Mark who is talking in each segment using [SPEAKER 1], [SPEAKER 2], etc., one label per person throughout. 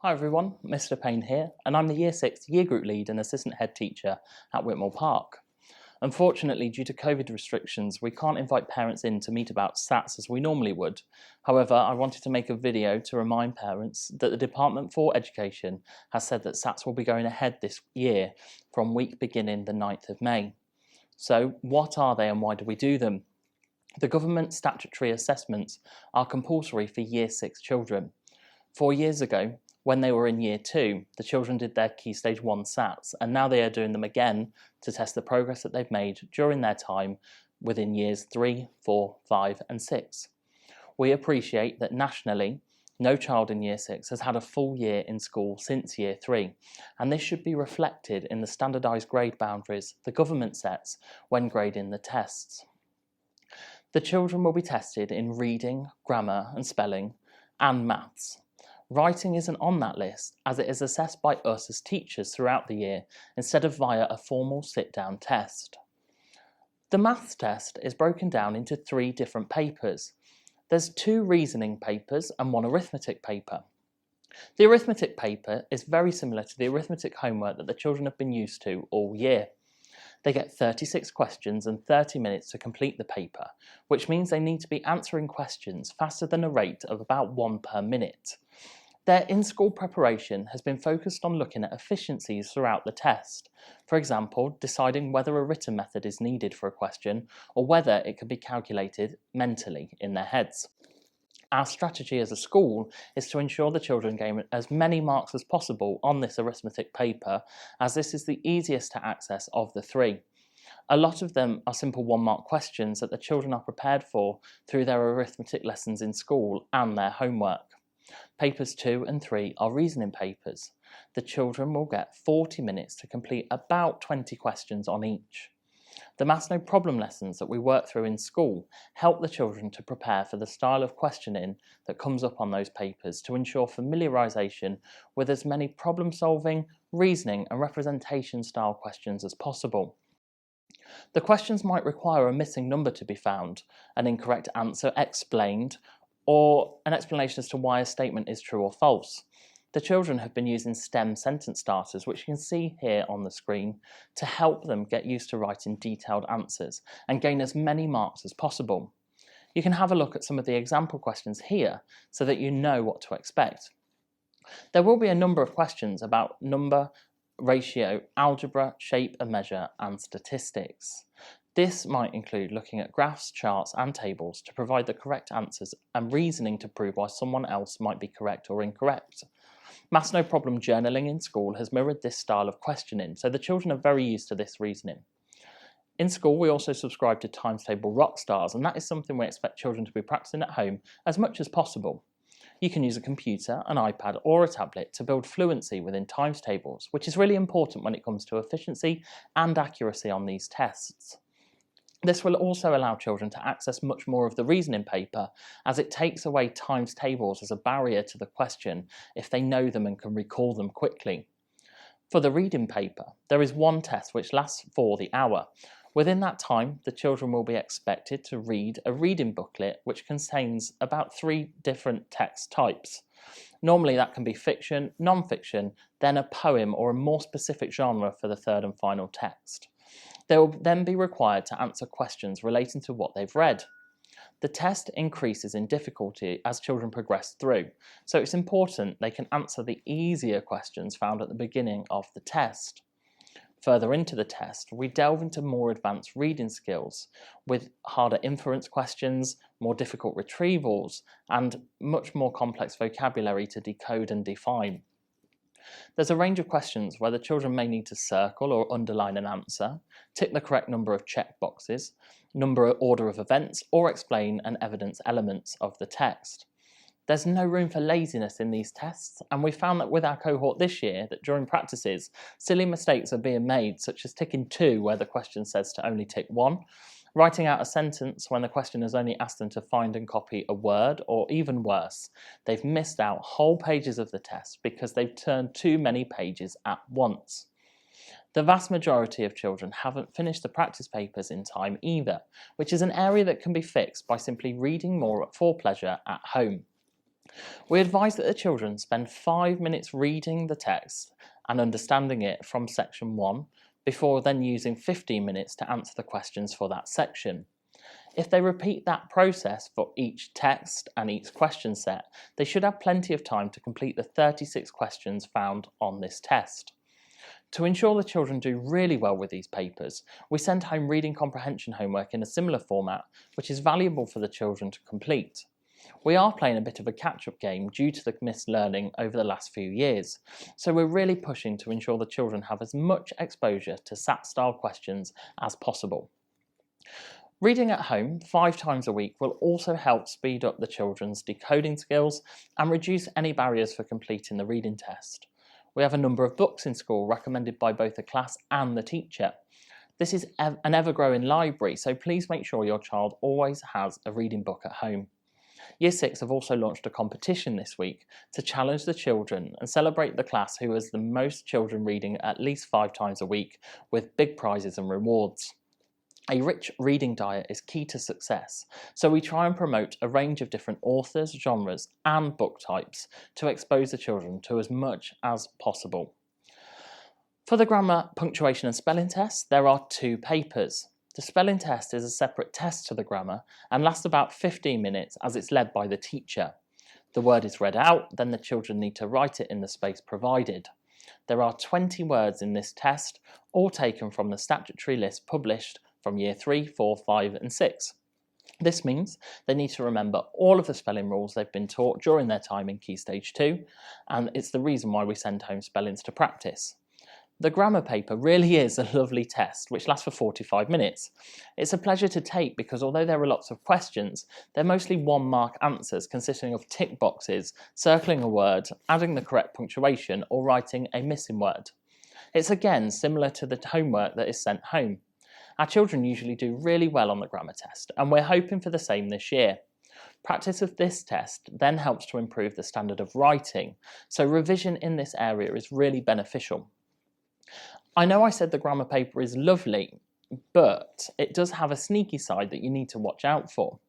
[SPEAKER 1] Hi everyone, Mr. Payne here, and I'm the Year 6 Year Group Lead and Assistant Head Teacher at Whitmore Park. Unfortunately, due to COVID restrictions, we can't invite parents in to meet about SATs as we normally would. However, I wanted to make a video to remind parents that the Department for Education has said that SATs will be going ahead this year from week beginning the 9th of May. So, what are they and why do we do them? The government statutory assessments are compulsory for Year 6 children. 4 years ago, when they were in Year 2, the children did their Key Stage 1 SATs, and now they are doing them again to test the progress that they've made during their time within Years 3, 4, 5 and 6. We appreciate that nationally, no child in Year 6 has had a full year in school since Year 3, and this should be reflected in the standardised grade boundaries the government sets when grading the tests. The children will be tested in reading, grammar and spelling, and maths. Writing isn't on that list as it is assessed by us as teachers throughout the year instead of via a formal sit-down test. The maths test is broken down into 3 different papers. There's 2 reasoning papers and 1 arithmetic paper. The arithmetic paper is very similar to the arithmetic homework that the children have been used to all year. They get 36 questions and 30 minutes to complete the paper, which means they need to be answering questions faster than a rate of about 1 per minute. Their in-school preparation has been focused on looking at efficiencies throughout the test. For example, deciding whether a written method is needed for a question or whether it can be calculated mentally in their heads. Our strategy as a school is to ensure the children gain as many marks as possible on this arithmetic paper, as this is the easiest to access of the 3. A lot of them are simple 1-mark questions that the children are prepared for through their arithmetic lessons in school and their homework. Papers 2 and 3 are reasoning papers. The children will get 40 minutes to complete about 20 questions on each. The Maths No Problem lessons that we work through in school help the children to prepare for the style of questioning that comes up on those papers to ensure familiarisation with as many problem-solving, reasoning and representation style questions as possible. The questions might require a missing number to be found, an incorrect answer explained, or an explanation as to why a statement is true or false. The children have been using STEM sentence starters, which you can see here on the screen, to help them get used to writing detailed answers and gain as many marks as possible. You can have a look at some of the example questions here so that you know what to expect. There will be a number of questions about number, ratio, algebra, shape and measure, and statistics. This might include looking at graphs, charts and tables to provide the correct answers and reasoning to prove why someone else might be correct or incorrect. Maths No Problem journaling in school has mirrored this style of questioning, so the children are very used to this reasoning. In school, we also subscribe to Times Table Rockstars, and that is something we expect children to be practicing at home as much as possible. You can use a computer, an iPad or a tablet to build fluency within times tables, which is really important when it comes to efficiency and accuracy on these tests. This will also allow children to access much more of the reasoning paper, as it takes away times tables as a barrier to the question if they know them and can recall them quickly. For the reading paper, there is 1 test which lasts for the hour. Within that time, the children will be expected to read a reading booklet which contains about 3 different text types. Normally that can be fiction, non-fiction, then a poem or a more specific genre for the 3rd and final text. They will then be required to answer questions relating to what they've read. The test increases in difficulty as children progress through, so it's important they can answer the easier questions found at the beginning of the test. Further into the test, we delve into more advanced reading skills with harder inference questions, more difficult retrievals, and much more complex vocabulary to decode and define. There's a range of questions where the children may need to circle or underline an answer, tick the correct number of check boxes, number order of events, or explain and evidence elements of the text. There's no room for laziness in these tests, and we found that with our cohort this year that during practices, silly mistakes are being made, such as ticking 2 where the question says to only tick 1, writing out a sentence when the question has only asked them to find and copy a word, or even worse, they've missed out whole pages of the test because they've turned too many pages at once. The vast majority of children haven't finished the practice papers in time either, which is an area that can be fixed by simply reading more for pleasure at home. We advise that the children spend 5 minutes reading the text and understanding it from section 1, before then using 15 minutes to answer the questions for that section. If they repeat that process for each text and each question set, they should have plenty of time to complete the 36 questions found on this test. To ensure the children do really well with these papers, we send home reading comprehension homework in a similar format, which is valuable for the children to complete. We are playing a bit of a catch-up game due to the missed learning over the last few years, so we're really pushing to ensure the children have as much exposure to SAT-style questions as possible. Reading at home 5 times a week will also help speed up the children's decoding skills and reduce any barriers for completing the reading test. We have a number of books in school recommended by both the class and the teacher. This is an ever-growing library, so please make sure your child always has a reading book at home. Year 6 have also launched a competition this week to challenge the children and celebrate the class who has the most children reading at least 5 times a week, with big prizes and rewards. A rich reading diet is key to success, so we try and promote a range of different authors, genres and book types to expose the children to as much as possible. For the grammar, punctuation and spelling tests, there are 2 papers. The spelling test is a separate test to the grammar and lasts about 15 minutes as it's led by the teacher. The word is read out, then the children need to write it in the space provided. There are 20 words in this test, all taken from the statutory list published from year 3, 4, 5 and 6. This means they need to remember all of the spelling rules they've been taught during their time in Key Stage 2, and it's the reason why we send home spellings to practice. The grammar paper really is a lovely test, which lasts for 45 minutes. It's a pleasure to take because although there are lots of questions, they're mostly 1-mark answers consisting of tick boxes, circling a word, adding the correct punctuation or writing a missing word. It's again similar to the homework that is sent home. Our children usually do really well on the grammar test, and we're hoping for the same this year. Practice of this test then helps to improve the standard of writing, so revision in this area is really beneficial. I know I said the grammar paper is lovely, but it does have a sneaky side that you need to watch out for.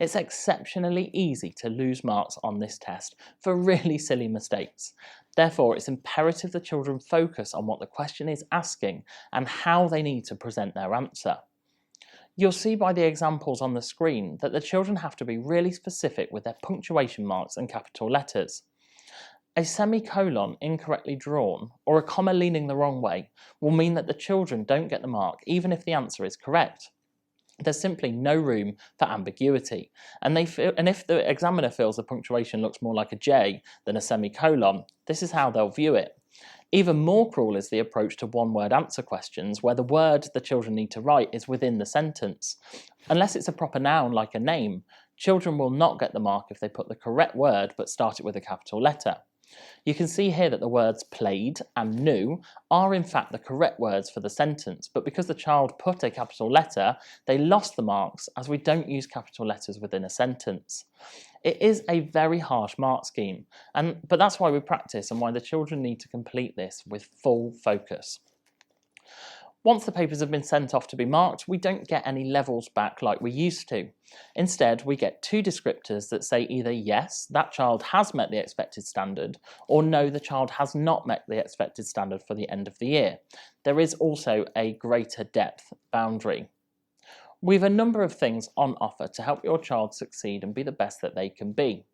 [SPEAKER 1] It's exceptionally easy to lose marks on this test for really silly mistakes. Therefore, it's imperative the children focus on what the question is asking and how they need to present their answer. You'll see by the examples on the screen that the children have to be really specific with their punctuation marks and capital letters. A semicolon incorrectly drawn or a comma leaning the wrong way will mean that the children don't get the mark even if the answer is correct. There's simply no room for ambiguity, and if the examiner feels the punctuation looks more like a J than a semicolon, this is how they'll view it. Even more cruel is the approach to 1-word answer questions where the word the children need to write is within the sentence. Unless it's a proper noun like a name, children will not get the mark if they put the correct word but start it with a capital letter. You can see here that the words played and knew are in fact the correct words for the sentence, but because the child put a capital letter, they lost the marks as we don't use capital letters within a sentence. It is a very harsh mark scheme, but that's why we practice and why the children need to complete this with full focus. Once the papers have been sent off to be marked, we don't get any levels back like we used to. Instead, we get 2 descriptors that say either yes, that child has met the expected standard, or no, the child has not met the expected standard for the end of the year. There is also a greater depth boundary. We've a number of things on offer to help your child succeed and be the best that they can be.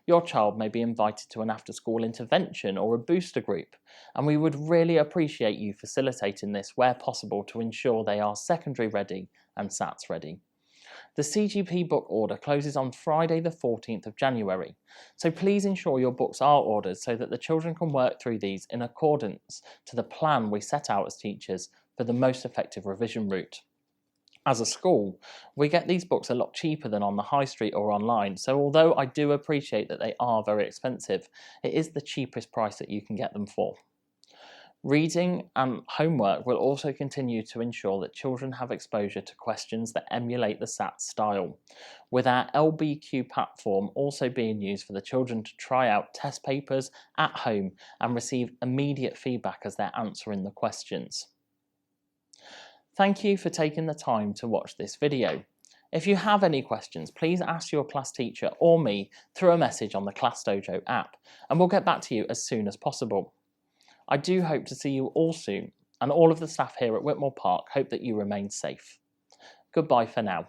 [SPEAKER 1] Your child may be invited to an after-school intervention or a booster group, and we would really appreciate you facilitating this where possible to ensure they are secondary ready and SATs ready. The CGP book order closes on Friday the 14th of January, so please ensure your books are ordered so that the children can work through these in accordance to the plan we set out as teachers for the most effective revision route. As a school, we get these books a lot cheaper than on the high street or online, so although I do appreciate that they are very expensive, it is the cheapest price that you can get them for. Reading and homework will also continue to ensure that children have exposure to questions that emulate the SAT style, with our LBQ platform also being used for the children to try out test papers at home and receive immediate feedback as they're answering the questions. Thank you for taking the time to watch this video. If you have any questions, please ask your class teacher or me through a message on the Class Dojo app, and we'll get back to you as soon as possible. I do hope to see you all soon, and all of the staff here at Whitmore Park hope that you remain safe. Goodbye for now.